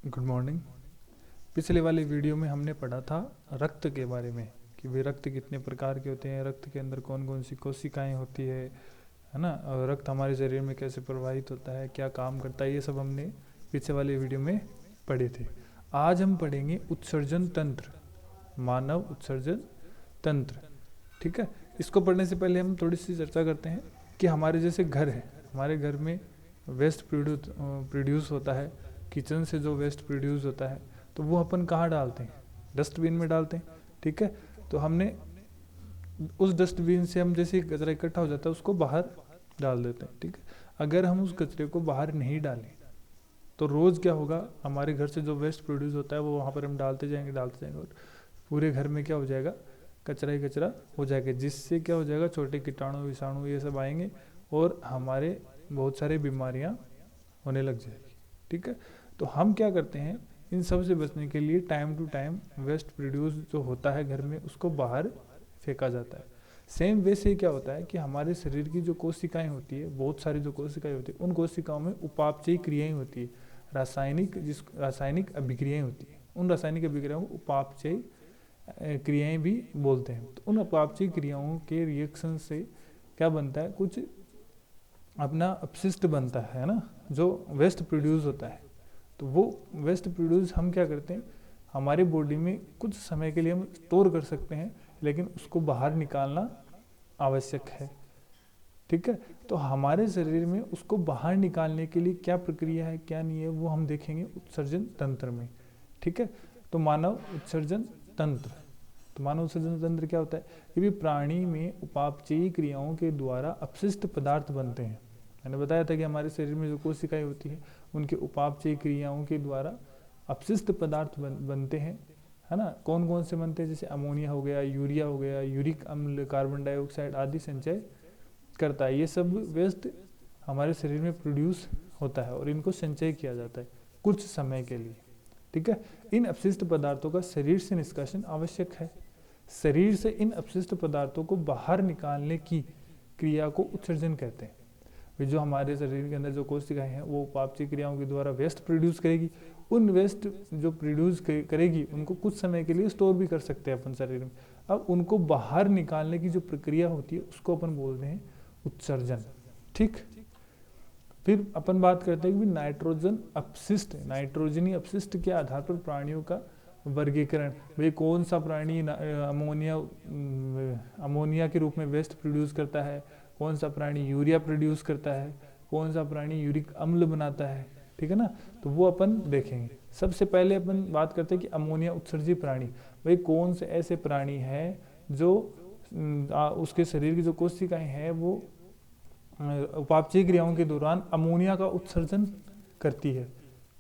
Good morning. पिछले वाले video में हमने पढ़ा था रक्त के बारे में कि वे रक्त कितने प्रकार के होते हैं, रक्त के अंदर कौन कौन सी कोशिकाएं होती है ना, और रक्त हमारे शरीर में कैसे प्रवाहित होता है, क्या काम करता है, ये सब हमने पिछले वाले वीडियो में पढ़े थे। आज हम पढ़ेंगे उत्सर्जन तंत्र, मानव उत्सर्जन तंत्र। ठीक है, इसको पढ़ने से पहले हम थोड़ी सी चर्चा करते हैं कि हमारे जैसे घर है, हमारे घर में वेस्ट प्रोड्यूस होता है, किचन से जो वेस्ट प्रोड्यूस होता है तो वो अपन कहाँ डालते हैं? डस्टबिन में डालते हैं। ठीक है, तो हमने उस डस्टबिन से हम जैसे कचरा इकट्ठा हो जाता है उसको बाहर डाल देते हैं। ठीक है, अगर हम उस कचरे को बाहर नहीं डालें तो रोज़ क्या होगा, हमारे घर से जो वेस्ट प्रोड्यूस होता है वो वहाँ पर हम डालते जाएंगे और पूरे घर में क्या हो जाएगा, कचरा ही कचरा हो जाएगा, जिससे क्या हो जाएगा, छोटे कीटाणु विषाणु ये सब आएंगे और हमारे बहुत सारी बीमारियाँ होने लग जाएगी। ठीक है, तो हम क्या करते हैं, इन सब से बचने के लिए time to time waste produce जो होता है घर में उसको बाहर फेंका जाता है। सेम वैसे ही क्या होता है कि हमारे शरीर की जो कोशिकाएं होती है, बहुत सारी जो कोशिकाएं होती है, उन कोशिकाओं में उपापचयी क्रियाएं होती है, रासायनिक अभिक्रियाएं होती है। उन रासायनिक अभिक्रियाओं को उपापचयी क्रियाएं भी बोलते हैं। तो उन उपापचयी क्रियाओं के रिएक्शन से क्या बनता है, कुछ अपना अपशिष्ट बनता है ना, जो वेस्ट प्रोड्यूस होता है। तो वो वेस्ट प्रोड्यूस हम क्या करते हैं, हमारी बॉडी में कुछ समय के लिए हम स्टोर कर सकते हैं, लेकिन उसको बाहर निकालना आवश्यक है। ठीक है, तो हमारे शरीर में उसको बाहर निकालने के लिए क्या प्रक्रिया है, क्या नहीं है, वो हम देखेंगे उत्सर्जन तंत्र में। ठीक है, तो मानव उत्सर्जन तंत्र, तो मानव उत्सर्जन तंत्र क्या होता है, ये भी प्राणी में उपापचयी क्रियाओं के द्वारा अपशिष्ट पदार्थ बनते हैं। मैंने बताया था कि हमारे शरीर में जो कोशिकाएं होती है उनके उपापचयी क्रियाओं के द्वारा अपशिष्ट पदार्थ बनते हैं, है ना। कौन कौन से बनते हैं, जैसे अमोनिया हो गया, यूरिया हो गया, यूरिक अम्ल, कार्बन डाइऑक्साइड आदि संचय करता है। ये सब वेस्ट हमारे शरीर में प्रोड्यूस होता है और इनको संचय किया जाता है कुछ समय के लिए। ठीक है, इन अपशिष्ट पदार्थों का शरीर से निष्कासन आवश्यक है। शरीर से इन अपशिष्ट पदार्थों को बाहर निकालने की क्रिया को उत्सर्जन कहते हैं। जो हमारे शरीर के अंदर जो कोशिकाएं हैं वो उपापचयी क्रियाओं के द्वारा वेस्ट प्रोड्यूस करेगी। उन वेस्ट जो प्रोड्यूस करेगी उनको कुछ समय के लिए स्टोर भी कर सकते हैं अपन शरीर में। अब उनको बाहर निकालने की जो प्रक्रिया होती है उसको अपन बोलते हैं उत्सर्जन। ठीक, फिर अपन बात करते हैं कि नाइट्रोजन अपशिष्ट, नाइट्रोजनी अपशिष्ट के आधार पर प्राणियों का वर्गीकरण। भाई कौन सा प्राणी अमोनिया के रूप में वेस्ट प्रोड्यूस करता है, कौन सा प्राणी यूरिया प्रोड्यूस करता है, कौन सा प्राणी यूरिक अम्ल बनाता है। ठीक है ना, तो वो अपन देखेंगे। सबसे पहले अपन बात करते हैं कि अमोनिया उत्सर्जी प्राणी, भाई कौन से ऐसे प्राणी हैं जो उसके शरीर की जो कोशिकाएं हैं वो उपापचयी क्रियाओं के दौरान अमोनिया का उत्सर्जन करती है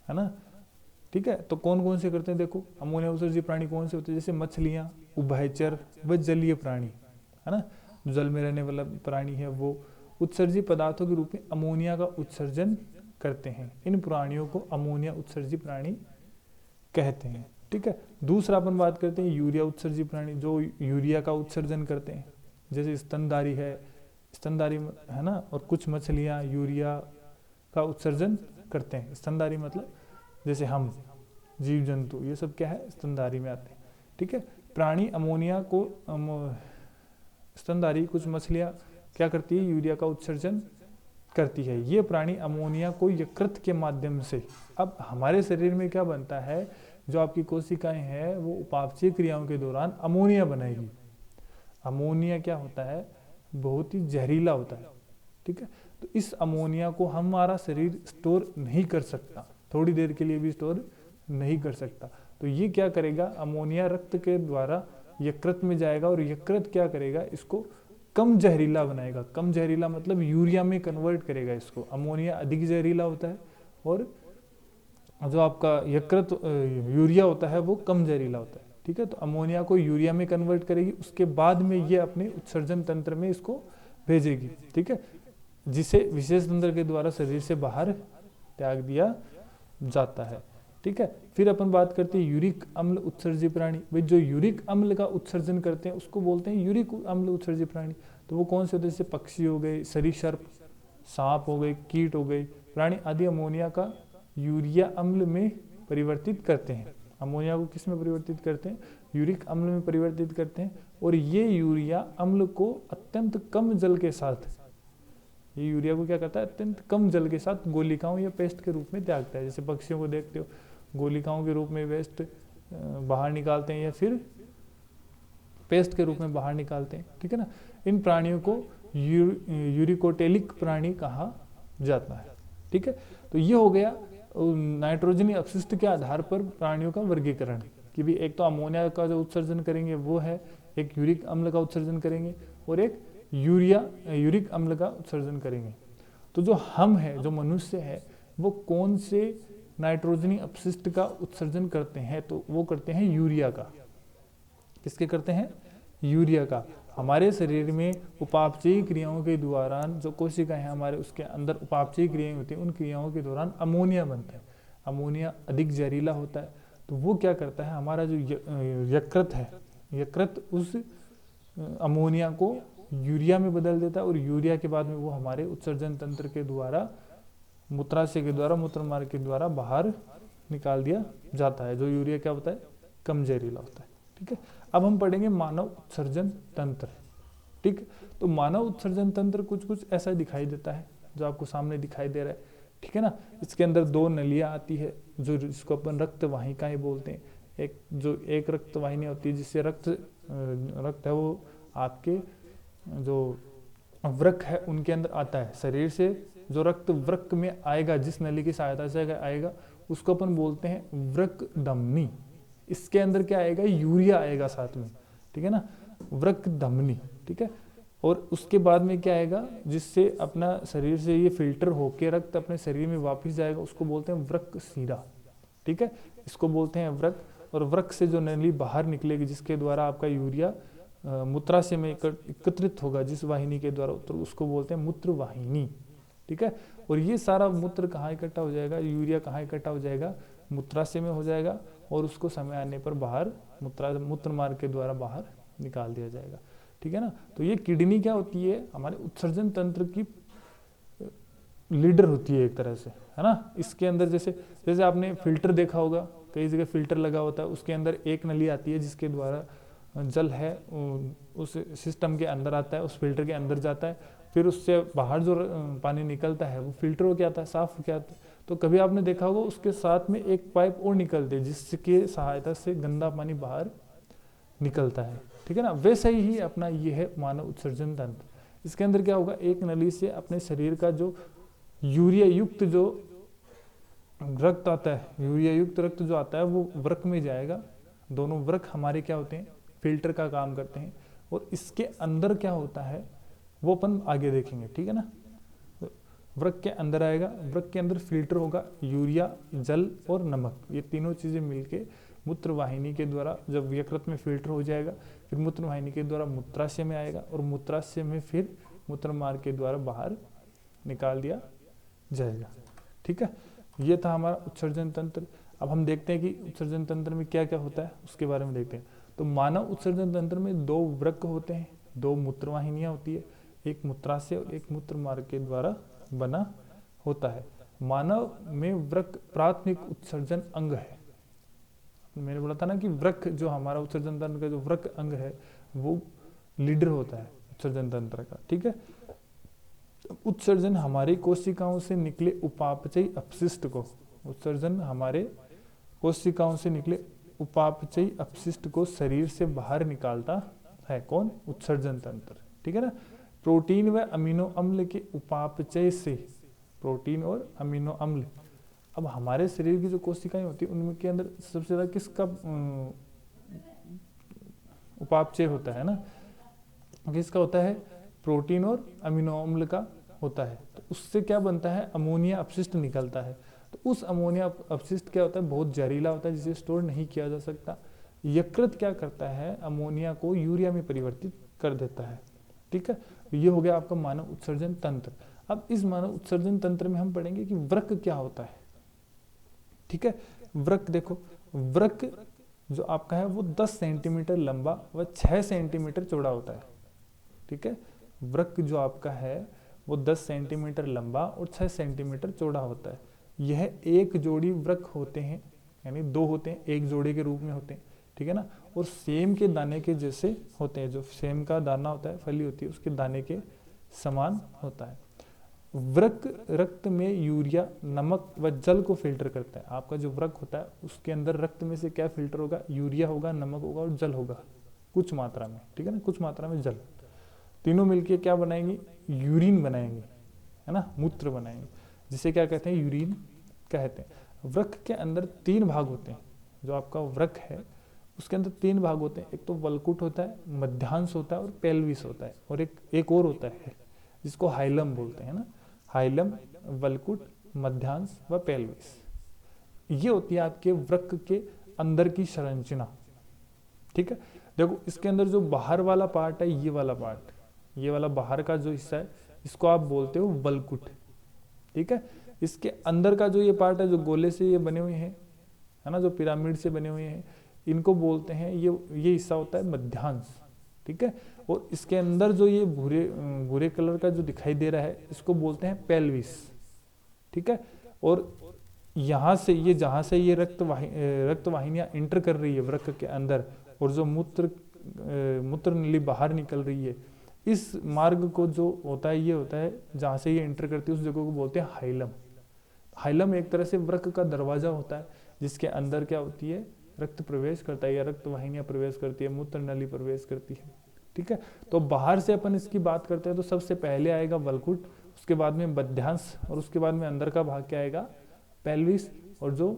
ना। ठीक है, तो कौन कौन से करते हैं, देखो अमोनिया उत्सर्जी प्राणी कौन से होते हैं, जैसे मछलियाँ, उभयचर व जलीय प्राणी, है ना। जो जल में रहने वाला प्राणी है वो उत्सर्जी पदार्थों के रूप में अमोनिया का उत्सर्जन करते हैं। इन प्राणियों को अमोनिया उत्सर्जी प्राणी कहते हैं। ठीक है, दूसरा अपन बात करते हैं यूरिया उत्सर्जी प्राणी, जो यूरिया का उत्सर्जन करते हैं, जैसे स्तनधारी है, स्तनधारी है ना, और कुछ मछलियाँ यूरिया का उत्सर्जन करते हैं। स्तनधारी मतलब जैसे हम जीव जंतु, ये सब क्या है, स्तनधारी में आते हैं। ठीक है, प्राणी अमोनिया को स्तनधारी कुछ मछलियाँ क्या करती है, यूरिया का उत्सर्जन करती है। ये प्राणी अमोनिया को यकृत के माध्यम से, अब हमारे शरीर में क्या बनता है, जो आपकी कोशिकाएं हैं वो उपापचयी क्रियाओं के दौरान अमोनिया बनाएगी। अमोनिया क्या होता है, बहुत ही जहरीला होता है। ठीक है, तो इस अमोनिया को हमारा शरीर स्टोर नहीं कर सकता, थोड़ी देर के लिए भी स्टोर नहीं कर सकता। तो ये क्या करेगा, अमोनिया रक्त के द्वारा यकृत में जाएगा और यकृत क्या करेगा, इसको कम जहरीला बनाएगा। कम जहरीला मतलब यूरिया में कन्वर्ट करेगा इसको। अमोनिया अधिक जहरीला होता है और जो आपका यकृत यूरिया होता है वो कम जहरीला होता है। ठीक है, तो अमोनिया को यूरिया में कन्वर्ट करेगी, उसके बाद में ये अपने उत्सर्जन तंत्र में इसको भेजेगी। ठीक है, जिसे विशेष तंत्र के द्वारा शरीर से बाहर त्याग दिया जाता है। ठीक है, फिर अपन बात करते हैं यूरिक अम्ल उत्सर्जी प्राणी। भाई जो यूरिक अम्ल का उत्सर्जन करते हैं उसको बोलते हैं यूरिक अम्ल उत्सर्जी प्राणी। तो वो कौन से होते हैं, जैसे पक्षी हो गए, सरीसृप, सांप हो गए, कीट हो गए, प्राणी आदि अमोनिया का यूरिया अम्ल में परिवर्तित करते हैं। अमोनिया को किस में परिवर्तित करते हैं? यूरिक अम्ल में परिवर्तित करते हैं। और ये यूरिया अम्ल को अत्यंत कम जल के साथ, ये यूरिया को क्या करता है? अत्यंत कम जल के साथ गोलिकाओं या पेस्ट के रूप में त्यागता है। जैसे पक्षियों को देखते हो, गोलिकाओं के रूप में वेस्ट बाहर निकालते हैं या फिर पेस्ट के रूप में बाहर निकालते हैं, ठीक है ना। इन प्राणियों को यूरिकोटेलिक प्राणी कहा जाता है, ठीक है। तो ये हो गया नाइट्रोजनी अपशिष्ट के आधार पर प्राणियों का वर्गीकरण, कि भी एक तो अमोनिया का जो उत्सर्जन करेंगे वो है, एक यूरिक अम्ल का उत्सर्जन करेंगे और एक यूरिक अम्ल का उत्सर्जन करेंगे। तो जो हम है, जो मनुष्य है, वो कौन से नाइट्रोजनी अपशिष्ट का उत्सर्जन करते हैं? तो वो करते हैं यूरिया का। किसके करते हैं? यूरिया का। हमारे शरीर में उपापचयी क्रियाओं के दौरान जो कोशिकाएं हैं हमारे, उसके अंदर उपापचयी क्रियाएं होती हैं, उन क्रियाओं के दौरान अमोनिया बनता है। अमोनिया अधिक जहरीला होता है, तो वो क्या करता है? हमारा जो यकृत है, यकृत उस अमोनिया को यूरिया में बदल देता है और यूरिया के बाद में वो हमारे उत्सर्जन तंत्र के द्वारा, मूत्राशय के द्वारा, मूत्र मार्ग के द्वारा बाहर निकाल दिया जाता है। जो यूरिया क्या होता है? कम जहरीला होता है, ठीक है। अब हम पढ़ेंगे मानव उत्सर्जन तंत्र, ठीक। तो मानव उत्सर्जन तंत्र कुछ कुछ ऐसा दिखाई देता है जो आपको सामने दिखाई दे रहा है, ठीक है ना। इसके अंदर दो नलियां आती है, जो जिसको अपन रक्त वाहिकाएं बोलते हैं। एक रक्त वाहिनी होती है जिससे रक्त है वो आपके जो वृक्क है उनके अंदर आता है। शरीर से जो रक्त वृक्क में आएगा, जिस नली की सहायता से आएगा, उसको अपन बोलते हैं वृक्क धमनी। इसके अंदर क्या आएगा? यूरिया आएगा साथ में, ठीक है ना, वृक्क धमनी, ठीक है। और उसके बाद में क्या आएगा? जिससे अपना शरीर से ये फिल्टर होके रक्त अपने शरीर में वापस जाएगा, उसको बोलते हैं वृक्क सीरा, ठीक है। इसको बोलते हैं वृक्क। और वृक्क से जो नली बाहर निकलेगी, जिसके द्वारा आपका यूरिया मूत्राशय में एकत्रित होगा, जिस वाहिनी के द्वारा, तो उसको बोलते हैं मूत्र वाहिनी, ठीक है। और ये सारा मूत्र कहाँ इकट्ठा हो जाएगा? यूरिया कहाँ इकट्ठा हो जाएगा? मूत्राशय में हो जाएगा और उसको समय आने पर बाहर मूत्र मार्ग के द्वारा बाहर निकाल दिया जाएगा, ठीक है ना। तो ये किडनी क्या होती है? हमारे उत्सर्जन तंत्र की लीडर होती है एक तरह से, है ना। इसके अंदर जैसे आपने फिल्टर देखा होगा, कई जगह फिल्टर लगा होता है, उसके अंदर एक नली आती है जिसके द्वारा जल है उस सिस्टम के अंदर आता है, उस फिल्टर के अंदर जाता है, फिर उससे बाहर जो पानी निकलता है वो फिल्टर हो के आता है, साफ हो के आता है। तो कभी आपने देखा होगा उसके साथ में एक पाइप और निकलती है, जिसके सहायता से गंदा पानी बाहर निकलता है, ठीक है ना। वैसे ही अपना ये है मानव उत्सर्जन तंत्र। इसके अंदर क्या होगा? एक नली से अपने शरीर का जो यूरिया युक्त जो रक्त आता है, यूरिया युक्त रक्त जो आता है वो वृक्क में जाएगा। दोनों वृक्क हमारे क्या होते हैं? फिल्टर का काम करते हैं। और इसके अंदर क्या होता है वो अपन आगे देखेंगे, ठीक है ना। वृक्क के अंदर आएगा, वृक्क के अंदर फिल्टर होगा, यूरिया, जल और नमक, ये तीनों चीजें मिलके मूत्र वाहिनी के द्वारा जब यकृत में फिल्टर हो जाएगा, फिर मूत्र वाहिनी के द्वारा मूत्राशय में आएगा और मूत्राशय में फिर मूत्र मार्ग के द्वारा बाहर निकाल दिया जाएगा, ठीक है। ये था हमारा उत्सर्जन तंत्र। अब हम देखते हैं कि उत्सर्जन तंत्र में क्या क्या होता है, उसके बारे में देखते हैं। तो मानव उत्सर्जन तंत्र में दो वृक्क होते हैं, दो मूत्रवाहिनियां होती है, एक मूत्राशय और एक मूत्र मार्ग के द्वारा बना होता है। मानव में वृक्क प्राथमिक उत्सर्जन अंग है। मैंने बोला था ना कि वृक्क जो हमारा उत्सर्जन तंत्र का जो वृक्क अंग है वो लीडर होता है उत्सर्जन तंत्र का, ठीक है। उत्सर्जन हमारी कोशिकाओं से निकले उपापचयी अपशिष्ट को, उत्सर्जन हमारे कोशिकाओं से निकले उपापचयी अपशिष्ट को शरीर से बाहर निकालता है। कौन? उत्सर्जन तंत्र, ठीक है ना। प्रोटीन व अमीनो अम्ल के उपापचय से, प्रोटीन और अमीनो अम्ल, अब हमारे शरीर की जो कोशिकाएं होती है उनके अंदर सबसे ज्यादा किसका उपापचय होता है ना? किसका होता है? प्रोटीन और अमीनो अम्ल का होता है। तो उससे क्या बनता है? अमोनिया अपशिष्ट निकलता है। तो उस अमोनिया अपशिष्ट क्या होता है? बहुत जहरीला होता है, जिसे स्टोर नहीं किया जा सकता। यकृत क्या करता है? अमोनिया को यूरिया में परिवर्तित कर देता है, ठीक है। ये हो गया आपका मानव उत्सर्जन तंत्र। अब इस मानव उत्सर्जन तंत्र में हम पढ़ेंगे कि वृक्क क्या होता है, ठीक है। वृक्क देखो, वृक्क जो आपका है वो 10 सेंटीमीटर लंबा व 6 सेंटीमीटर चौड़ा होता है, ठीक है। वृक्क जो आपका है वो 10 सेंटीमीटर लंबा और 6 सेंटीमीटर चौड़ा होता है। यह एक जोड़ी वृक्क होते हैं यानी दो होते हैं, एक जोड़े के रूप में होते हैं, ठीक है ना, और सेम के दाने के जैसे होते हैं, जो सेम का दाना होता है, फली होती है, उसके दाने के समान होता है। वृक्क रक्त में यूरिया, नमक व जल को फिल्टर करता है। आपका जो वृक्क होता है उसके अंदर रक्त में से क्या फिल्टर होगा, यूरिया होगा, नमक होगा और जल होगा कुछ मात्रा में, ठीक है ना, कुछ मात्रा में जल, तीनों मिलके क्या बनाएंगे, यूरिन बनाएंगे, है ना, मूत्र बनाएंगे, जिसे क्या कहते हैं, यूरिन कहते हैं। वृक्क के अंदर 3 भाग होते हैं, जो आपका वृक्क है उसके अंदर 3 भाग होते हैं, एक तो वल्कुट होता है, मध्यांश होता है और पेल्विस होता है, और एक और होता है जिसको हाइलम बोलते हैं ना, हाइलम, वल्कुट, मध्यांश व पेल्विस। ये होती है आपके वृक्क के अंदर की संरचना, ठीक है। देखो इसके अंदर जो बाहर वाला पार्ट है, ये वाला पार्ट, ये वाला बाहर का जो हिस्सा है, इसको आप बोलते हो वल्कुट, ठीक है। इसके अंदर का जो ये पार्ट है, जो गोले से ये बने हुए हैं, है ना, जो पिरामिड से बने हुए हैं, इनको बोलते हैं, ये हिस्सा होता है मध्यांश, ठीक है। और इसके अंदर जो ये भूरे कलर का जो दिखाई दे रहा है, इसको बोलते हैं पेल्विस, ठीक है। और यहाँ से ये, जहाँ से ये रक्त वाहिनियाँ इंटर कर रही है वृक्क के अंदर, और जो मूत्र नली बाहर निकल रही है, इस मार्ग को जो होता है, ये होता है जहाँ से ये इंटर करती है, उस जगह को बोलते हैं हाइलम। हाइलम एक तरह से वृक्क का दरवाजा होता है, जिसके अंदर क्या होती है, रक्त प्रवेश करता है, या रक्त वाहिनियाँ प्रवेश करती है, मूत्र नली प्रवेश करती है, ठीक है। तो बाहर से अपन इसकी बात करते हैं तो सबसे पहले आएगा वल्कुट, उसके बाद में मध्यांश, और उसके बाद में अंदर का भाग क्या आएगा, पेल्विस, और जो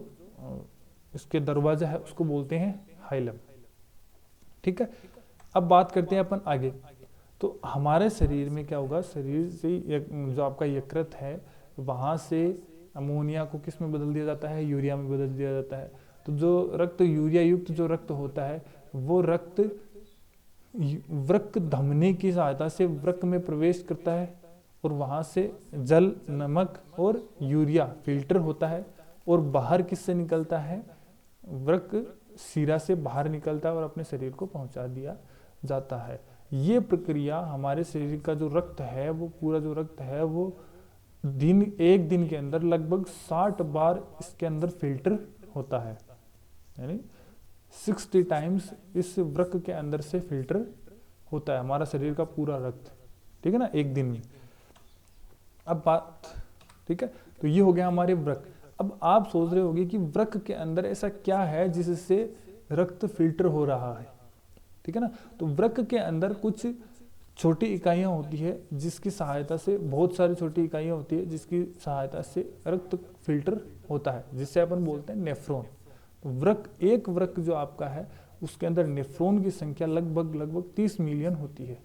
इसके दरवाजा है उसको बोलते हैं हाइलम, ठीक है। अब बात करते हैं अपन आगे। तो हमारे शरीर में क्या होगा, शरीर से जो आपका यकृत है, वहां से अमोनिया को किस में बदल दिया जाता है, यूरिया में बदल दिया जाता है। तो जो रक्त यूरिया युक्त जो रक्त होता है, वो रक्त वृक्क धमनी की सहायता से वृक्क में प्रवेश करता है, और वहां से जल, नमक और यूरिया फिल्टर होता है, और बाहर किससे निकलता है, वृक्क शिरा से बाहर निकलता है और अपने शरीर को पहुंचा दिया जाता है। ये प्रक्रिया हमारे शरीर का जो रक्त है, वो पूरा जो रक्त है, वो एक दिन के अंदर लगभग 60 बार इसके अंदर फिल्टर होता है, यानी 60 टाइम्स इस वृक्क के अंदर से फिल्टर होता है हमारा शरीर का पूरा रक्त, ठीक है ना, एक दिन में। अब बात, ठीक है, तो ये हो गया हमारे वृक्क। अब आप सोच रहे होंगे कि वृक्क के अंदर ऐसा क्या है जिससे रक्त फिल्टर हो रहा है, ठीक है ना। तो वृक्क के अंदर कुछ छोटी इकाइयां होती है, जिसकी सहायता से, बहुत सारी छोटी इकाइयां होती है जिसकी सहायता से रक्त फिल्टर होता है, जिससे अपन बोलते हैं नेफ्रॉन। एक वृक्क जो आपका है, उसके अंदर नेफ्रॉन की संख्या लगभग 30 मिलियन होती है,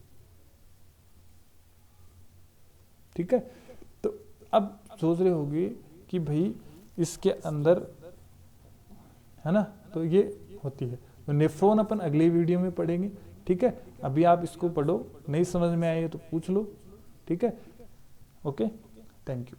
ठीक है। तो अब सोच रहे होंगे कि भाई इसके अंदर, है ना, तो ये होती है। तो नेफ्रॉन अपन अगले वीडियो में पढ़ेंगे, ठीक है। अभी आप इसको पढ़ो, नहीं समझ में आए तो पूछ लो, ठीक है। Okay, thank you.